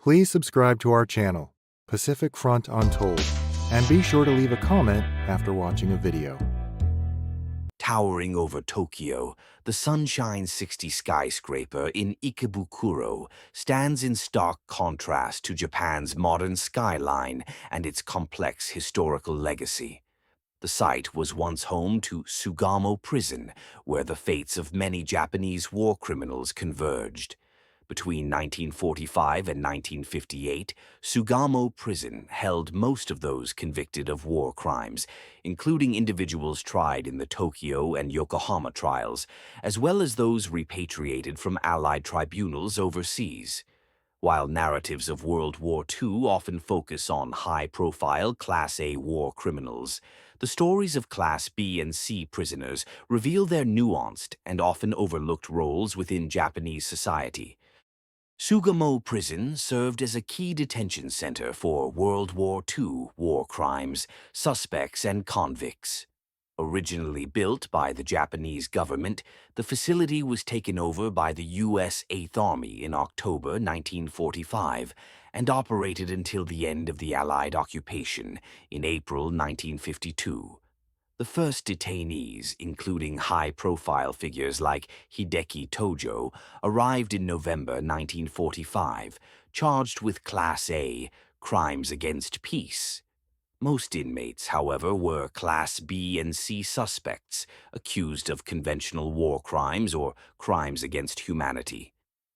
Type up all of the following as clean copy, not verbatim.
Please subscribe to our channel, Pacific Front Untold, and be sure to leave a comment after watching a video. Towering over Tokyo, the Sunshine 60 skyscraper in Ikebukuro stands in stark contrast to Japan's modern skyline and its complex historical legacy. The site was once home to Sugamo Prison, where the fates of many Japanese war criminals converged. Between 1945 and 1958, Sugamo Prison held most of those convicted of war crimes, including individuals tried in the Tokyo and Yokohama trials, as well as those repatriated from Allied tribunals overseas. While narratives of World War II often focus on high-profile Class A war criminals, the stories of Class B and C prisoners reveal their nuanced and often overlooked roles within Japanese society. Sugamo Prison served as a key detention center for World War II war crimes, suspects, and convicts. Originally built by the Japanese government, the facility was taken over by the U.S. Eighth Army in October 1945 and operated until the end of the Allied occupation in April 1952. The first detainees, including high-profile figures like Hideki Tojo, arrived in November 1945, charged with Class A, crimes against peace. Most inmates, however, were Class B and C suspects, accused of conventional war crimes or crimes against humanity.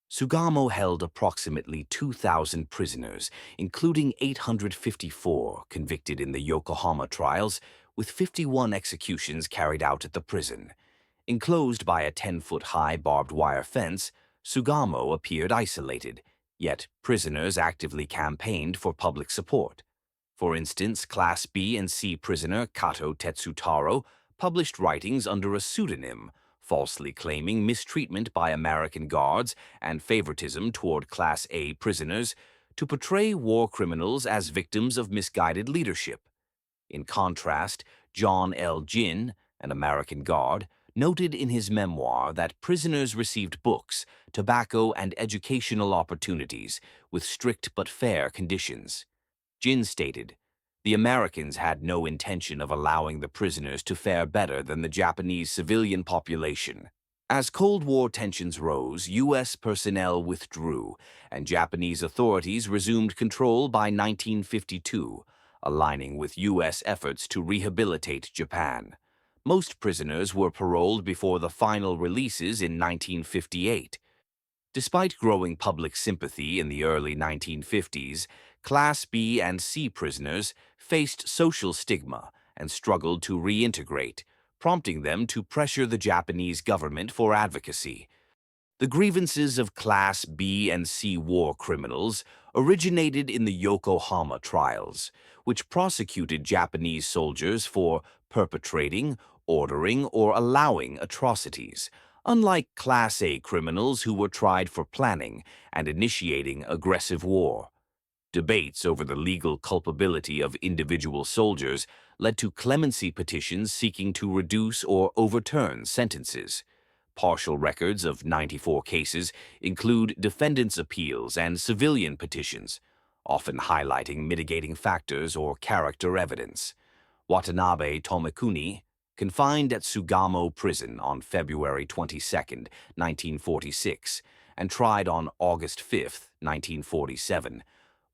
Sugamo held approximately 2,000 prisoners, including 854 convicted in the Yokohama trials, with 51 executions carried out at the prison. Enclosed by a 10-foot-high barbed wire fence, Sugamo appeared isolated, yet prisoners actively campaigned for public support. For instance, Class B and C prisoner Kato Tetsutaro published writings under a pseudonym, falsely claiming mistreatment by American guards and favoritism toward Class A prisoners to portray war criminals as victims of misguided leadership. In contrast, John L. Ginn, an American guard, noted in his memoir that prisoners received books, tobacco, and educational opportunities with strict but fair conditions. Ginn stated, "The Americans had no intention of allowing the prisoners to fare better than the Japanese civilian population." As Cold War tensions rose, U.S. personnel withdrew, and Japanese authorities resumed control by 1952, aligning with U.S. efforts to rehabilitate Japan. Most prisoners were paroled before the final releases in 1958. Despite growing public sympathy in the early 1950s, Class B and C prisoners faced social stigma and struggled to reintegrate, prompting them to pressure the Japanese government for advocacy. The grievances of Class B and C war criminals originated in the Yokohama trials, which prosecuted Japanese soldiers for perpetrating, ordering, or allowing atrocities, unlike Class A criminals who were tried for planning and initiating aggressive war. Debates over the legal culpability of individual soldiers led to clemency petitions seeking to reduce or overturn sentences. Partial records of 94 cases include defendants' appeals and civilian petitions, often highlighting mitigating factors or character evidence. Watanabe Tomikuni, confined at Sugamo Prison on February 22, 1946, and tried on August 5, 1947,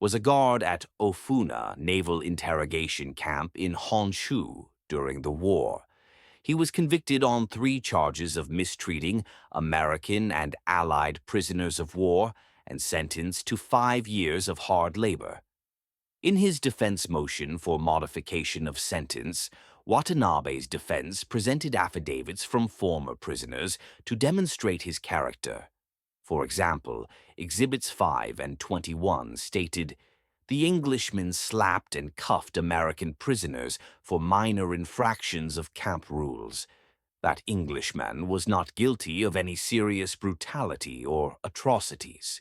was a guard at Ofuna Naval Interrogation Camp in Honshu during the war. He was convicted on 3 charges of mistreating American and Allied prisoners of war and sentenced to 5 years of hard labor. In his defense motion for modification of sentence, Watanabe's defense presented affidavits from former prisoners to demonstrate his character. For example, Exhibits 5 and 21 stated, "The Englishmen slapped and cuffed American prisoners for minor infractions of camp rules. That Englishman was not guilty of any serious brutality or atrocities.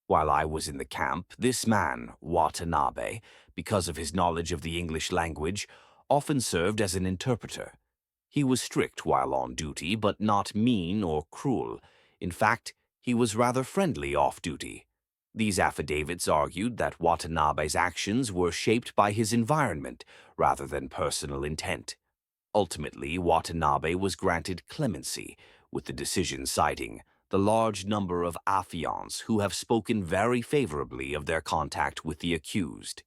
While I was in the camp, this man, Watanabe, because of his knowledge of the English language, often served as an interpreter. He was strict while on duty, but not mean or cruel. In fact, he was rather friendly off duty. These affidavits argued that Watanabe's actions were shaped by his environment rather than personal intent. Ultimately, Watanabe was granted clemency, with the decision citing the large number of affiants who have spoken very favorably of their contact with the accused.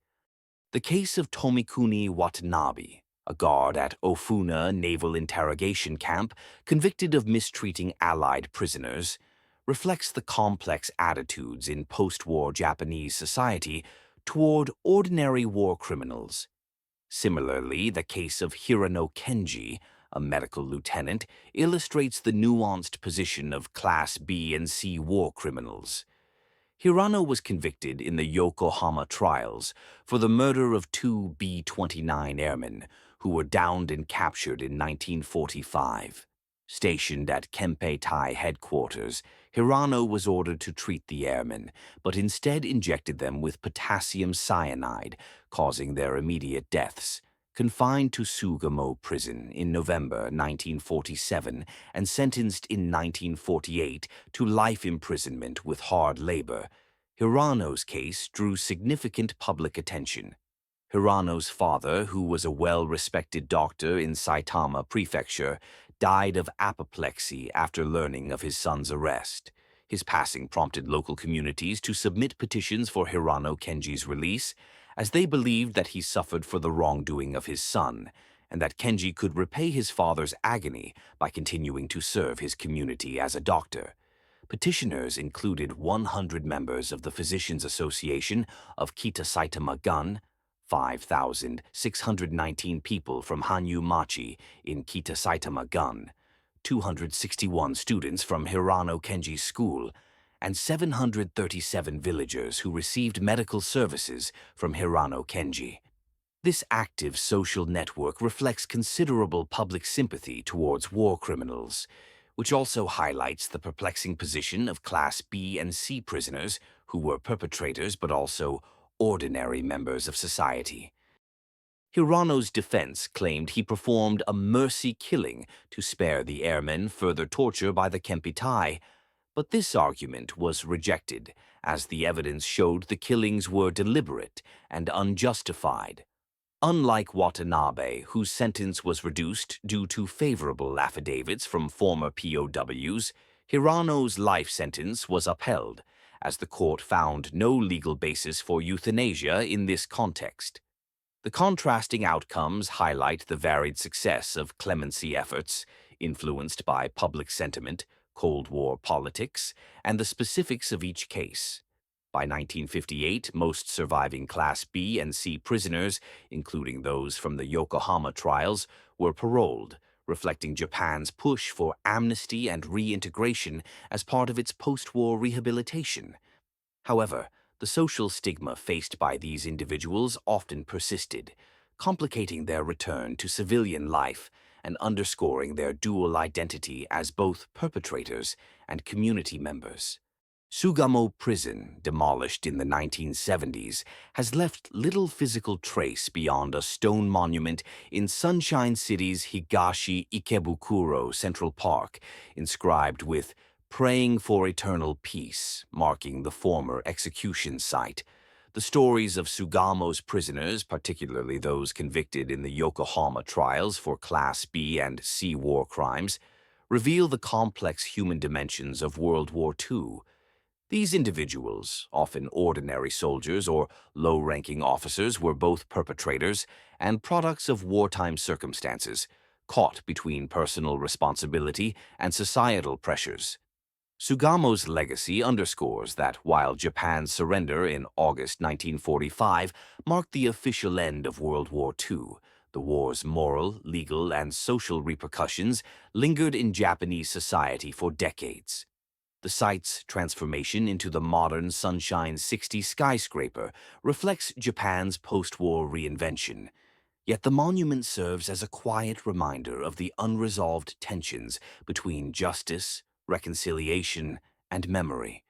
The case of Tomikuni Watanabe, a guard at Ofuna Naval Interrogation Camp convicted of mistreating Allied prisoners, reflects the complex attitudes in post-war Japanese society toward ordinary war criminals. Similarly, the case of Hirano Kenji, a medical lieutenant, illustrates the nuanced position of Class B and C war criminals. Hirano was convicted in the Yokohama trials for the murder of two B-29 airmen who were downed and captured in 1945. Stationed at Kempeitai headquarters, Hirano was ordered to treat the airmen, but instead injected them with potassium cyanide, causing their immediate deaths. Confined to Sugamo Prison in November 1947 and sentenced in 1948 to life imprisonment with hard labor, Hirano's case drew significant public attention. Hirano's father, who was a well-respected doctor in Saitama Prefecture, died of apoplexy after learning of his son's arrest. His passing prompted local communities to submit petitions for Hirano Kenji's release, as they believed that he suffered for the wrongdoing of his son, and that Kenji could repay his father's agony by continuing to serve his community as a doctor. Petitioners included 100 members of the Physicians Association of Kita Saitama Gun, 5,619 people from Hanyu Machi in Kita Saitama Gun, 261 students from Hirano Kenji's school, and 737 villagers who received medical services from Hirano Kenji. This active social network reflects considerable public sympathy towards war criminals, which also highlights the perplexing position of Class B and C prisoners who were perpetrators but also ordinary members of society. Hirano's defense claimed he performed a mercy killing to spare the airmen further torture by the Kempeitai, but this argument was rejected, as the evidence showed the killings were deliberate and unjustified. Unlike Watanabe, whose sentence was reduced due to favorable affidavits from former POWs, Hirano's life sentence was upheld, as the court found no legal basis for euthanasia in this context. The contrasting outcomes highlight the varied success of clemency efforts, influenced by public sentiment, Cold War politics, and the specifics of each case. By 1958, most surviving Class B and C prisoners, including those from the Yokohama trials, were paroled, reflecting Japan's push for amnesty and reintegration as part of its post-war rehabilitation. However, the social stigma faced by these individuals often persisted, complicating their return to civilian life and underscoring their dual identity as both perpetrators and community members. Sugamo Prison, demolished in the 1970s, has left little physical trace beyond a stone monument in Sunshine City's Higashi Ikebukuro Central Park, inscribed with "Praying for Eternal Peace," marking the former execution site. The stories of Sugamo's prisoners, particularly those convicted in the Yokohama trials for Class B and C war crimes, reveal the complex human dimensions of World War II. These individuals, often ordinary soldiers or low-ranking officers, were both perpetrators and products of wartime circumstances, caught between personal responsibility and societal pressures. Sugamo's legacy underscores that while Japan's surrender in August 1945 marked the official end of World War II, the war's moral, legal, and social repercussions lingered in Japanese society for decades. The site's transformation into the modern Sunshine 60 skyscraper reflects Japan's post-war reinvention. Yet the monument serves as a quiet reminder of the unresolved tensions between justice, reconciliation, and memory.